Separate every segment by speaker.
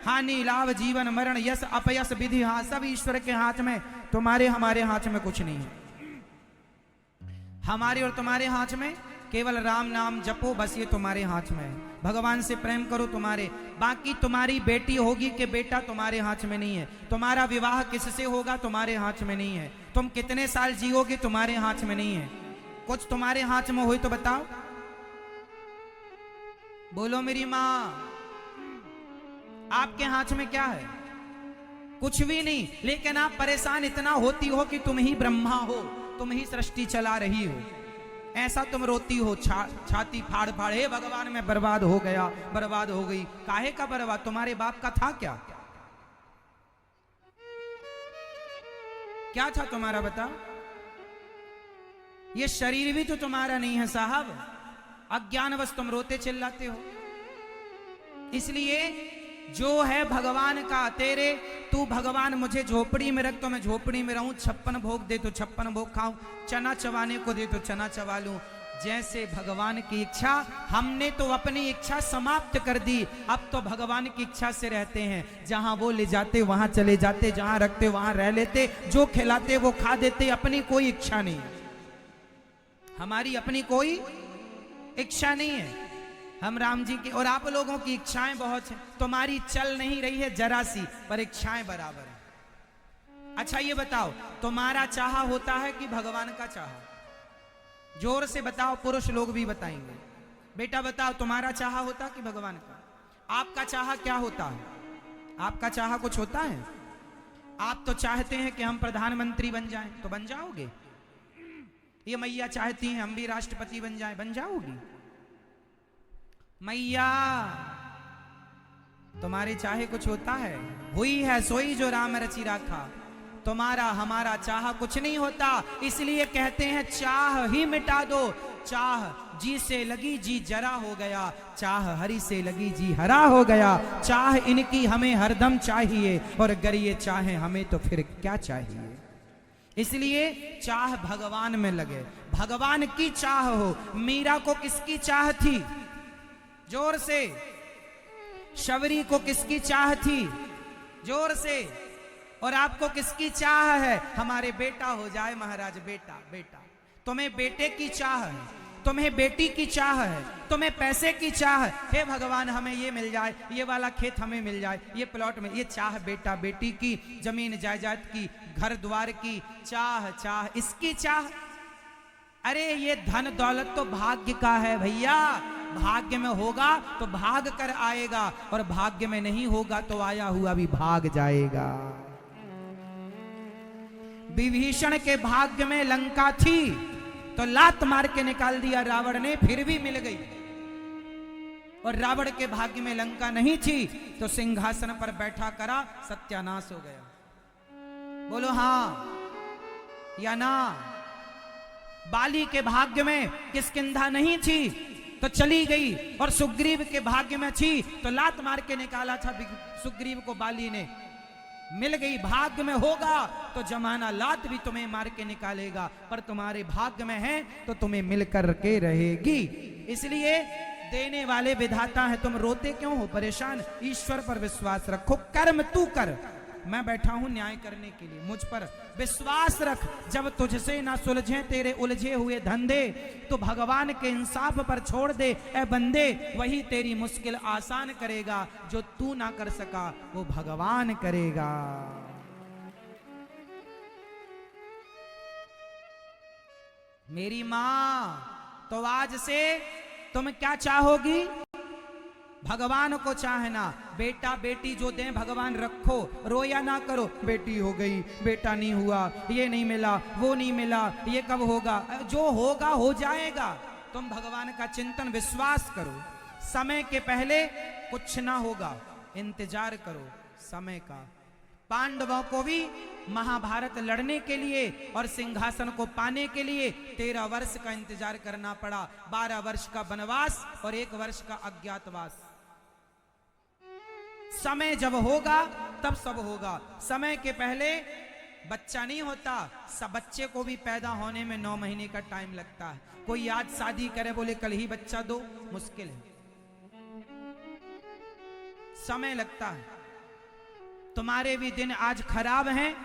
Speaker 1: हानि लाभ जीवन मरण यश अपयश विधि, हाँ सब ईश्वर के हाथ में। तुम्हारे हमारे हाथ में कुछ नहीं है। हमारे और तुम्हारे हाथ में केवल राम नाम जपो, बस ये तुम्हारे हाथ में है। भगवान से प्रेम करो तुम्हारे, बाकी तुम्हारी बेटी होगी कि बेटा तुम्हारे हाथ में नहीं है। तुम्हारा विवाह किससे होगा तुम्हारे हाथ में नहीं है। तुम कितने साल जियोगे तुम्हारे हाथ में नहीं है। कुछ तुम्हारे हाथ में हो तो बताओ, बोलो मेरी माँ। आपके हाथ में क्या है? कुछ भी नहीं। लेकिन आप परेशान इतना होती हो कि तुम ही ब्रह्मा हो, तुम ही सृष्टि चला रही हो। ऐसा तुम रोती हो छाती फाड़ फाड़, हे भगवान मैं बर्बाद हो गया, बर्बाद हो गई। काहे का बर्बाद? तुम्हारे बाप का था क्या? क्या था तुम्हारा बताओ? ये शरीर भी तो तुम्हारा नहीं है साहब। अज्ञानवश तुम रोते चिल्लाते हो। इसलिए जो है भगवान का तेरे, तू भगवान मुझे झोपड़ी में रख तो मैं झोपड़ी में रहूं, 56 भोग दे तो 56 भोग खाऊं, चना चबाने को दे तो चना चबा लूं। जैसे भगवान की इच्छा। हमने तो अपनी इच्छा समाप्त कर दी, अब तो भगवान की इच्छा से रहते हैं। जहां वो ले जाते वहां चले जाते, जहां रखते वहां रह लेते, जो खिलाते वो खा देते। अपनी कोई इच्छा नहीं, हमारी अपनी कोई इच्छा नहीं है। हम राम जी की और आप लोगों की इच्छाएं बहुत हैं। तुम्हारी चल नहीं रही है जरा सी, पर इच्छाएं बराबर हैं। अच्छा ये बताओ, तुम्हारा चाहा होता है कि भगवान का चाहा? जोर से बताओ, पुरुष लोग भी बताएंगे। बेटा बताओ, तुम्हारा चाहा होता कि भगवान का? आपका चाहा क्या होता है? आपका चाहा कुछ होता है? आप तो चाहते हैं कि हम प्रधानमंत्री बन जाएं, तो बन जाओगे। ये मैया चाहती हैं हम भी राष्ट्रपति बन जाएं, बन जाओगी। मैया तुम्हारे चाहे कुछ होता है? हुई है सोई जो राम रचि राखा। तुम्हारा हमारा चाह कुछ नहीं होता। इसलिए कहते हैं चाह ही मिटा दो। चाह जी से लगी जी जरा हो गया, चाह हरि से लगी जी हरा हो गया। चाह इनकी हमें हरदम चाहिए, और अगर ये चाहे हमें तो फिर क्या चाहिए। इसलिए चाह भगवान में लगे, भगवान की चाह हो। मीरा को किसकी चाह थी? जोर से। शबरी को किसकी चाह थी? जोर से। और आपको किसकी चाह है? हमारे बेटा हो जाए महाराज, बेटा बेटा। तुम्हें बेटे की चाह है, तुम्हें बेटी की चाह है, तुम्हें पैसे की चाह है। हे भगवान हमें ये मिल जाए, ये वाला खेत हमें मिल जाए, ये प्लॉट में। ये चाह बेटा बेटी की, जमीन जायदाद की, घर द्वार की चाह, चाह इसकी चाह। अरे ये धन दौलत तो भाग्य का है भैया। भाग्य में होगा तो भाग कर आएगा, और भाग्य में नहीं होगा तो आया हुआ भी भाग जाएगा। विभीषण के भाग्य में लंका थी तो लात मार के निकाल दिया रावण ने, फिर भी मिल गई। और रावण के भाग्य में लंका नहीं थी तो सिंहासन पर बैठा करा सत्यानाश हो गया। बोलो हां या ना? बाली के भाग्य में किष्किंधा नहीं थी तो चली गई, और सुग्रीव के भाग्य में थी तो लात मार के निकाला था सुग्रीव को बाली ने, मिल गई। भाग्य में होगा तो जमाना लात भी तुम्हें मार के निकालेगा, पर तुम्हारे भाग्य में है तो तुम्हें मिल कर के रहेगी। इसलिए देने वाले विधाता है। तुम रोते क्यों हो, परेशान? ईश्वर पर विश्वास रखो, कर्म तू कर। मैं बैठा हूं न्याय करने के लिए, मुझ पर विश्वास रख। जब तुझसे ना सुलझे तेरे उलझे हुए धंधे, तो भगवान के इंसाफ पर छोड़ दे ए बंदे। वही तेरी मुश्किल आसान करेगा, जो तू ना कर सका वो भगवान करेगा। मेरी मां, तो आज से तुम क्या चाहोगी? भगवान को चाहना। बेटा बेटी जो दें भगवान रखो, रोया ना करो। बेटी हो गई, बेटा नहीं हुआ, ये नहीं मिला, वो नहीं मिला, ये कब होगा? जो होगा हो जाएगा। तुम भगवान का चिंतन विश्वास करो। समय के पहले कुछ ना होगा, इंतजार करो समय का। पांडवों को भी महाभारत लड़ने के लिए और सिंहासन को पाने के लिए 13 वर्ष का इंतजार करना पड़ा। 12 वर्ष का वनवास और 1 वर्ष का अज्ञातवास। समय जब होगा तब सब होगा। समय के पहले बच्चा नहीं होता। सब बच्चे को भी पैदा होने में 9 महीने का टाइम लगता है। कोई आज शादी करे बोले कल ही बच्चा दो, मुश्किल है, समय लगता है। तुम्हारे भी दिन आज खराब हैं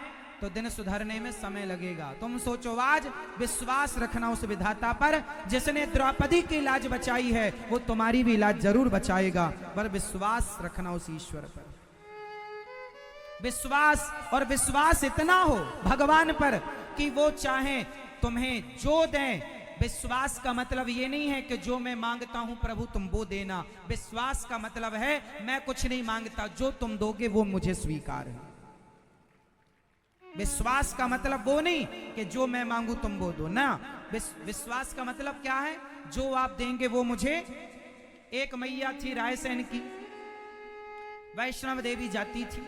Speaker 1: तो दिन सुधरने में समय लगेगा। तुम सोचो, आज विश्वास रखना उस विधाता पर जिसने द्रौपदी की लाज बचाई है, वो तुम्हारी भी लाज जरूर बचाएगा। पर विश्वास रखना उस ईश्वर पर, विश्वास, और विश्वास इतना हो भगवान पर कि वो चाहे तुम्हें जो दें। विश्वास का मतलब ये नहीं है कि जो मैं मांगता हूं प्रभु तुम वो देना। विश्वास का मतलब है मैं कुछ नहीं मांगता, जो तुम दोगे वो मुझे स्वीकार है। विश्वास का मतलब वो नहीं कि जो मैं मांगू तुम वो दो ना। विश्वास का मतलब क्या है? जो आप देंगे वो मुझे। एक मैया थी रायसेन की, वैष्णव देवी जाती थी।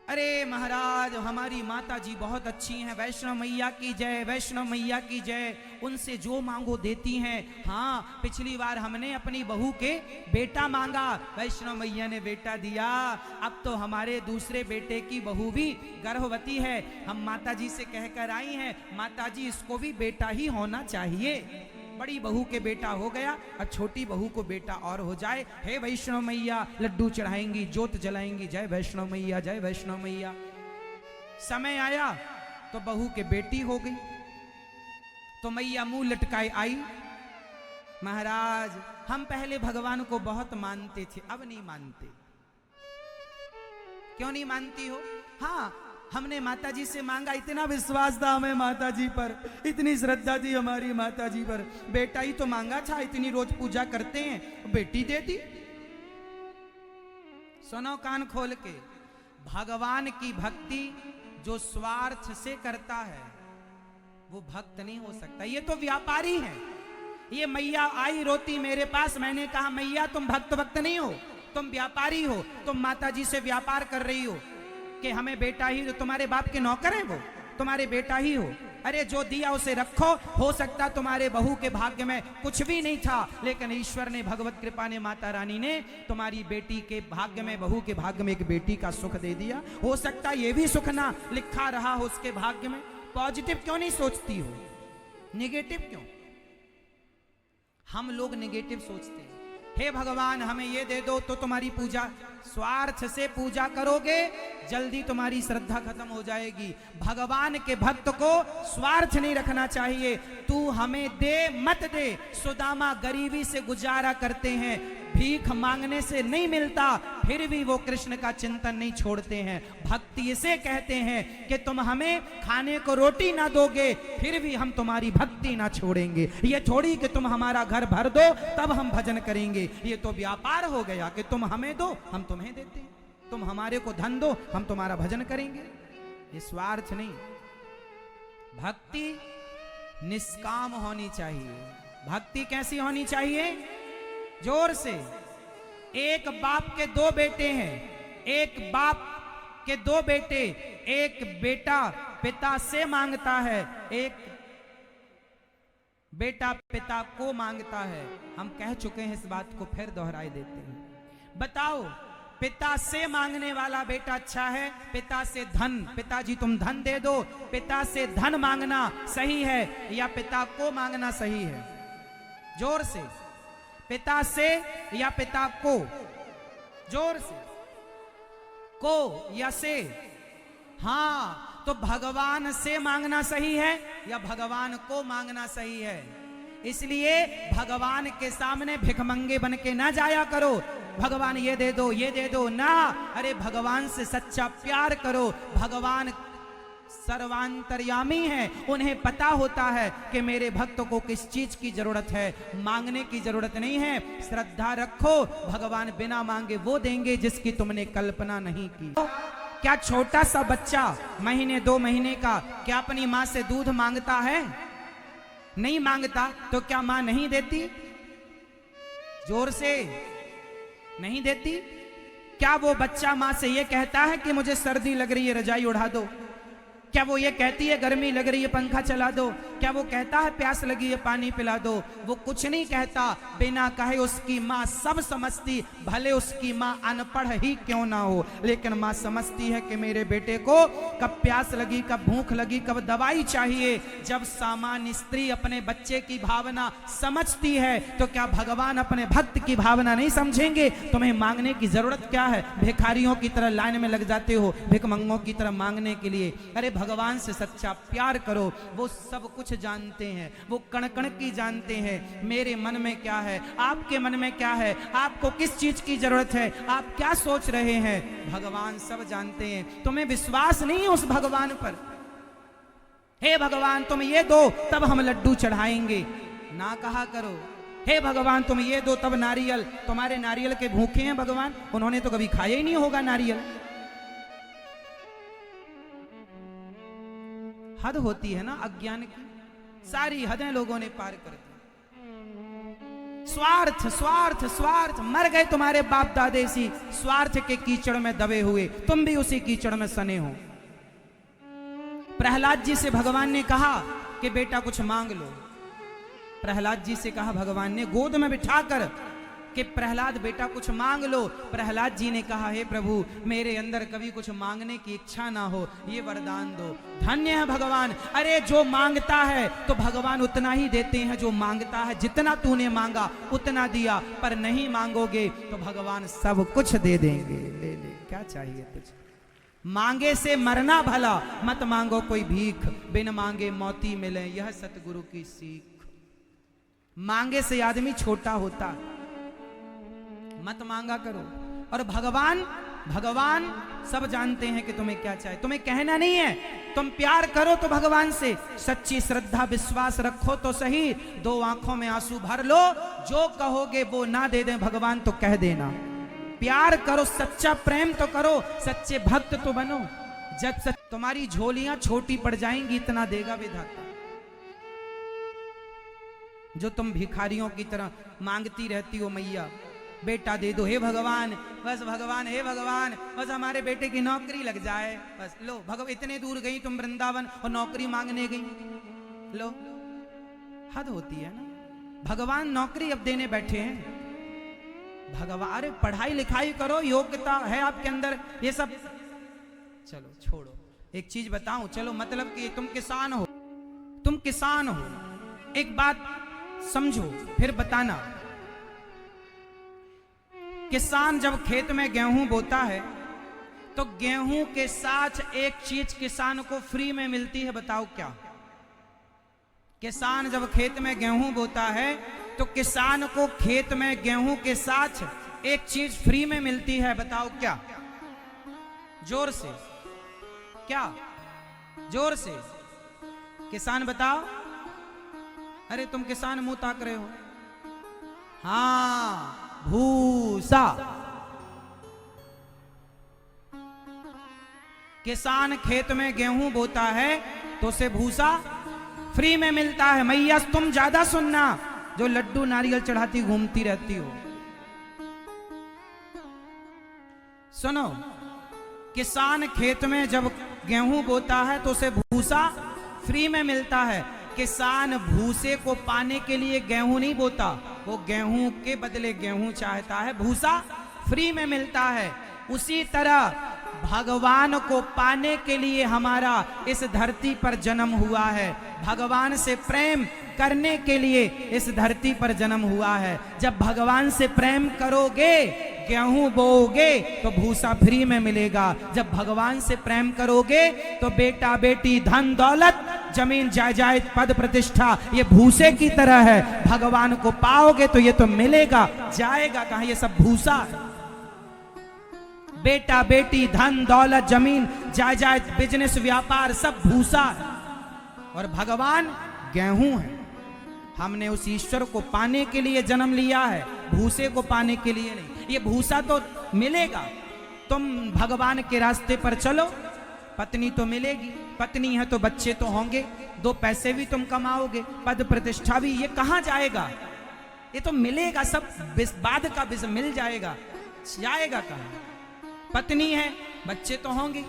Speaker 1: अरे महाराज हमारी माता जी बहुत अच्छी हैं, वैष्णव मैया की जय, वैष्णव मैया की जय, उनसे जो मांगो देती हैं। हाँ, पिछली बार हमने अपनी बहू के बेटा मांगा, वैष्णव मैया ने बेटा दिया। अब तो हमारे दूसरे बेटे की बहू भी गर्भवती है, हम माता जी से कहकर आई हैं माता जी इसको भी बेटा ही होना चाहिए। बड़ी बहू के बेटा हो गया, और छोटी बहू को बेटा और हो जाए। हे वैष्णव मैया, लड्डू चढ़ाएंगी, जोत जलाएंगी, जय वैष्णव मैया, जय वैष्णव मैया। समय आया तो बहू के बेटी हो गई, तो मैया मुंह लटकाए आई, महाराज हम पहले भगवान को बहुत मानते थे, अब नहीं मानते। क्यों नहीं मानती हो? हाँ, हमने माता जी से मांगा, इतना विश्वास था हमें माता जी पर, इतनी श्रद्धा थी हमारी माता जी पर, बेटा ही तो मांगा था, इतनी रोज पूजा करते हैं, बेटी दे दी। सुनो कान खोल के, भगवान की भक्ति जो स्वार्थ से करता है वो भक्त नहीं हो सकता, ये तो व्यापारी है। ये मैया आई रोती मेरे पास, मैंने कहा मैया तुम भक्त नहीं हो, तुम व्यापारी हो, तुम माता जी से व्यापार कर रही हो कि हमें बेटा ही, जो तुम्हारे बाप के नौकर हैं वो तुम्हारे बेटा ही हो। अरे जो दिया उसे रखो, हो सकता तुम्हारे बहू के भाग्य में कुछ भी नहीं था, लेकिन ईश्वर ने, भगवत कृपा ने, माता रानी ने तुम्हारी बेटी के भाग्य में, बहू के भाग्य में एक बेटी का सुख दे दिया। हो सकता ये भी सुख ना लिखा रहा हो उसके भाग्य में। पॉजिटिव क्यों नहीं सोचती हो, नेगेटिव क्यों? हम लोग नेगेटिव सोचते हैं, हे भगवान हमें ये दे दो तो तुम्हारी पूजा, स्वार्थ से पूजा करोगे जल्दी तुम्हारी श्रद्धा खत्म हो जाएगी। भगवान के भक्त को स्वार्थ नहीं रखना चाहिए। तू हमें दे मत दे। सुदामा गरीबी से गुजारा करते हैं, भीख मांगने से नहीं मिलता, फिर भी वो कृष्ण का चिंतन नहीं छोड़ते हैं। भक्ति इसे कहते हैं कि तुम हमें खाने को रोटी ना दोगे फिर भी हम तुम्हारी भक्ति ना छोड़ेंगे। ये थोड़ी कि तुम हमारा घर भर दो तब हम भजन करेंगे, ये तो व्यापार हो गया कि तुम हमें दो हम तुम्हें देते हैं, तुम हमारे को धन दो हम तुम्हारा भजन करेंगे। ये स्वार्थ नहीं। भक्ति निष्काम होनी चाहिए। भक्ति कैसी होनी चाहिए? जोर से। एक बाप के दो बेटे हैं, एक बाप के दो बेटे, एक बेटा पिता से मांगता है, एक बेटा पिता को मांगता है। हम कह चुके हैं इस बात को, फिर दोहराई देते हैं। बताओ, पिता से मांगने वाला बेटा अच्छा है, पिता से धन, पिताजी तुम धन दे दो, पिता से धन मांगना सही है या पिता को मांगना सही है? जोर से। पिता से या पिता को? जोर से। को या से? हाँ, तो भगवान से मांगना सही है या भगवान को मांगना सही है? इसलिए भगवान के सामने भिखमंगे बन के ना जाया करो, भगवान ये दे दो ये दे दो ना। अरे भगवान से सच्चा प्यार करो। भगवान सर्वांतर्यामी है, उन्हें पता होता है कि मेरे भक्त को किस चीज की जरूरत है, मांगने की जरूरत नहीं है। श्रद्धा रखो, भगवान बिना मांगे वो देंगे जिसकी तुमने कल्पना नहीं की। क्या छोटा सा बच्चा महीने 2 महीने का क्या अपनी माँ से दूध मांगता है? नहीं मांगता, तो क्या माँ नहीं देती? जोर से। नहीं देती? क्या वो बच्चा माँ से ये कहता है कि मुझे सर्दी लग रही है रजाई उड़ा दो? क्या वो ये कहती है गर्मी लग रही है पंखा चला दो? क्या वो कहता है प्यास लगी है पानी पिला दो? वो कुछ नहीं कहता। बिना कहे उसकी माँ सब समझती, भले उसकी माँ अनपढ़ ही क्यों ना हो, लेकिन माँ समझती है कि मेरे बेटे को कब प्यास लगी, कब भूख लगी, कब दवाई चाहिए। जब सामान्य स्त्री अपने बच्चे की भावना समझती है तो क्या भगवान अपने भक्त की भावना नहीं समझेंगे? तुम्हें मांगने की जरूरत क्या है? भिखारियों की तरह लाइन में लग जाते हो भिखमंगों की तरह मांगने के लिए। अरे भगवान से सच्चा प्यार करो, वो सब कुछ जानते हैं, वो कण कण की जानते हैं। मेरे मन में क्या है, आपके मन में क्या है, आपको किस चीज की जरूरत है, आप क्या सोच रहे हैं, भगवान सब जानते हैं। तुम्हें विश्वास नहीं है उस भगवान पर? हे भगवान तुम ये दो तब हम लड्डू चढ़ाएंगे, ना कहा करो। हे भगवान तुम ये दो तब नारियल, तुम्हारे नारियल के भूखे हैं भगवान, उन्होंने तो कभी खाया ही नहीं होगा नारियल। हद होती है ना अज्ञान की, सारी हदें लोगों ने पार कर दी। स्वार्थ स्वार्थ स्वार्थ, मर गए तुम्हारे बाप दादे सी स्वार्थ के कीचड़ में दबे हुए, तुम भी उसी कीचड़ में सने हो। प्रहलाद जी से भगवान ने कहा कि बेटा कुछ मांग लो। प्रहलाद जी से कहा भगवान ने गोद में बिठाकर कि प्रहलाद बेटा कुछ मांग लो। प्रहलाद जी ने कहा हे प्रभु मेरे अंदर कभी कुछ मांगने की इच्छा ना हो, ये वरदान दो। धन्य है भगवान। अरे जो मांगता है तो भगवान उतना ही देते हैं, जो मांगता है जितना तूने मांगा उतना दिया, पर नहीं मांगोगे तो भगवान सब कुछ दे देंगे। ले ले क्या चाहिए तुझे? मांगे से मरना भला, मत मांगो कोई भीख, बिन मांगे मोती मिले यह सतगुरु की सीख। मांगे से आदमी छोटा होता, मत मांगा करो। और भगवान भगवान सब जानते हैं कि तुम्हें क्या चाहिए, तुम्हें कहना नहीं है। तुम प्यार करो तो भगवान से सच्ची श्रद्धा विश्वास रखो तो सही, दो आंखों में आंसू भर लो, जो कहोगे वो ना दे दें भगवान तो कह देना। प्यार करो, सच्चा प्रेम तो करो, सच्चे भक्त तो बनो। जब तुम्हारी झोलियां छोटी पड़ जाएंगी इतना देगा विधाता। जो तुम भिखारियों की तरह मांगती रहती हो मैया बेटा दे दो, हे भगवान बस भगवान, हे भगवान बस हमारे बेटे की नौकरी लग जाए, बस लो भगवान। इतने दूर गई तुम वृंदावन और नौकरी मांगने गई, लो हद होती है ना। भगवान नौकरी अब देने बैठे हैं। भगवान अरे पढ़ाई लिखाई करो, योग्यता है आपके अंदर, ये सब चलो छोड़ो। एक चीज बताऊं, चलो मतलब कि तुम किसान हो, तुम किसान हो, एक बात समझो फिर बताना। किसान जब खेत में गेहूं बोता है तो गेहूं के साथ एक चीज किसान को फ्री में मिलती है, बताओ क्या? किसान जब खेत में गेहूं बोता है तो किसान को खेत में गेहूं के साथ एक चीज फ्री में मिलती है, बताओ क्या? जोर से, क्या? जोर से किसान बताओ। अरे तुम किसान मुंह ताक रहे हो। हाँ, भूसा। किसान खेत में गेहूं बोता है तो उसे भूसा फ्री में मिलता है। मैया तुम ज्यादा सुनना जो लड्डू नारियल चढ़ाती घूमती रहती हो, सुनो। किसान खेत में जब गेहूं बोता है तो उसे भूसा फ्री में मिलता है। किसान भूसे को पाने के लिए गेहूं नहीं बोता, वो गेहूं के बदले गेहूं चाहता है, भूसा फ्री में मिलता है। उसी तरह भगवान को पाने के लिए हमारा इस धरती पर जन्म हुआ है, भगवान से प्रेम करने के लिए इस धरती पर जन्म हुआ है। जब भगवान से प्रेम करोगे, गेहूं बोओगे तो भूसा फ्री में मिलेगा। जब भगवान से प्रेम करोगे तो बेटा बेटी धन दौलत जमीन जायदाद पद प्रतिष्ठा ये भूसे की तरह है। भगवान को पाओगे तो ये तो मिलेगा, जाएगा कहां? ये सब भूसा है। बेटा बेटी धन दौलत जमीन जायदाद बिजनेस व्यापार सब भूसा है, और भगवान गेहूं है। हमने उस ईश्वर को पाने के लिए जन्म लिया है, भूसे को पाने के लिए नहीं। ये भूसा तो मिलेगा, तुम भगवान के रास्ते पर चलो, पत्नी तो मिलेगी, पत्नी है तो बच्चे तो होंगे, दो पैसे भी तुम कमाओगे, पद प्रतिष्ठा भी। ये कहां जाएगा? ये तो मिलेगा, सब बाद का बिज मिल जाएगा, जाएगा कहां? पत्नी है, बच्चे तो होंगे,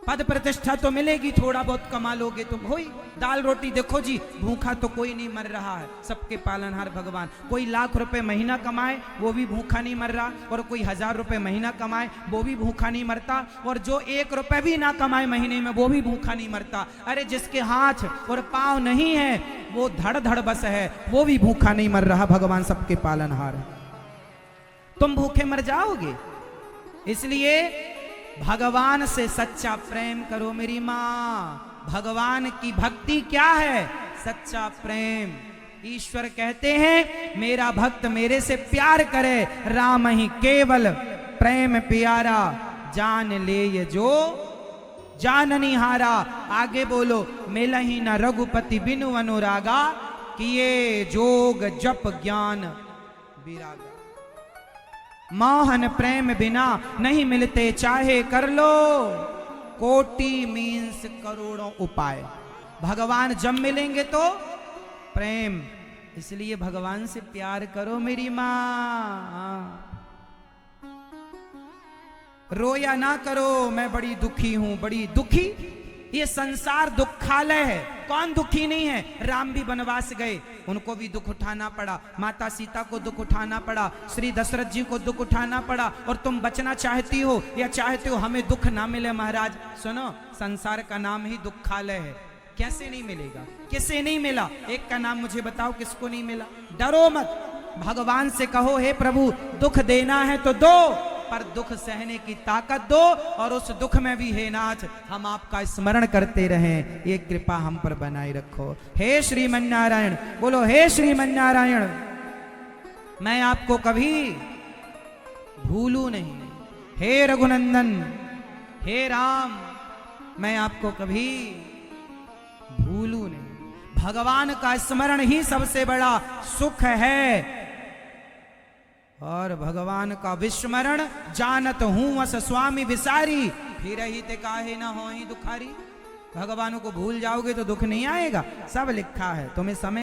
Speaker 1: पद प्रतिष्ठा तो मिलेगी, थोड़ा बहुत कमा लोगे तुम, होई दाल रोटी। देखो जी, भूखा तो कोई नहीं मर रहा है, सबके पालनहार भगवान। कोई लाख रुपए महीना कमाए वो भी भूखा नहीं मर रहा, और कोई 1000 रुपए महीना कमाए वो भी भूखा नहीं मरता, और जो 1 रुपए भी ना कमाए महीने में वो भी भूखा नहीं मरता। अरे जिसके हाथ और पांव नहीं है वो धड़ धड़ बस है, वो भी भूखा नहीं मर रहा, भगवान सबके पालनहार है। तुम भूखे मर जाओगे। इसलिए भगवान से सच्चा प्रेम करो मेरी माँ। भगवान की भक्ति क्या है? सच्चा प्रेम। ईश्वर कहते हैं मेरा भक्त मेरे से प्यार करे, राम ही केवल प्रेम प्यारा, जान ले ये जो जाननी हारा। आगे बोलो, मिलहि न रघुपति बिनु अनुरागा, किए जोग जप ज्ञान विरागा। मोहन प्रेम बिना नहीं मिलते, चाहे कर लो कोटि मीन्स करोड़ों उपाय। भगवान जब मिलेंगे तो प्रेम, इसलिए भगवान से प्यार करो मेरी माँ। रोया ना करो, मैं बड़ी दुखी हूं, बड़ी दुखी। ये संसार दुखालय है, कौन दुखी नहीं है? राम भी वनवास गए, उनको भी दुख उठाना पड़ा, माता सीता को दुख उठाना पड़ा, श्री दशरथ जी को दुख उठाना पड़ा। और तुम बचना चाहती हो या चाहते हो हमें दुख ना मिले? महाराज सुनो, संसार का नाम ही दुखालय है। कैसे नहीं मिलेगा? किसे नहीं मिला? एक का नाम मुझे बताओ, किसको नहीं मिला? डरो मत, भगवान से कहो हे प्रभु दुख देना है तो दो, पर दुख सहने की ताकत दो, और उस दुख में भी हे नाथ हम आपका स्मरण करते रहें, ये कृपा हम पर बनाए रखो। हे श्रीमन नारायण, बोलो हे श्रीमन नारायण। मैं आपको कभी भूलू नहीं, हे रघुनंदन, हे राम, मैं आपको कभी भूलू नहीं। भगवान का स्मरण ही सबसे बड़ा सुख है, और भगवान का विस्मरण जानत हूं अस स्वामी विसारी, फिर ही ते काहे न होहि दुखारी। भगवान को भूल जाओगे तो दुख नहीं आएगा, सब लिखा है। तुम्हें समय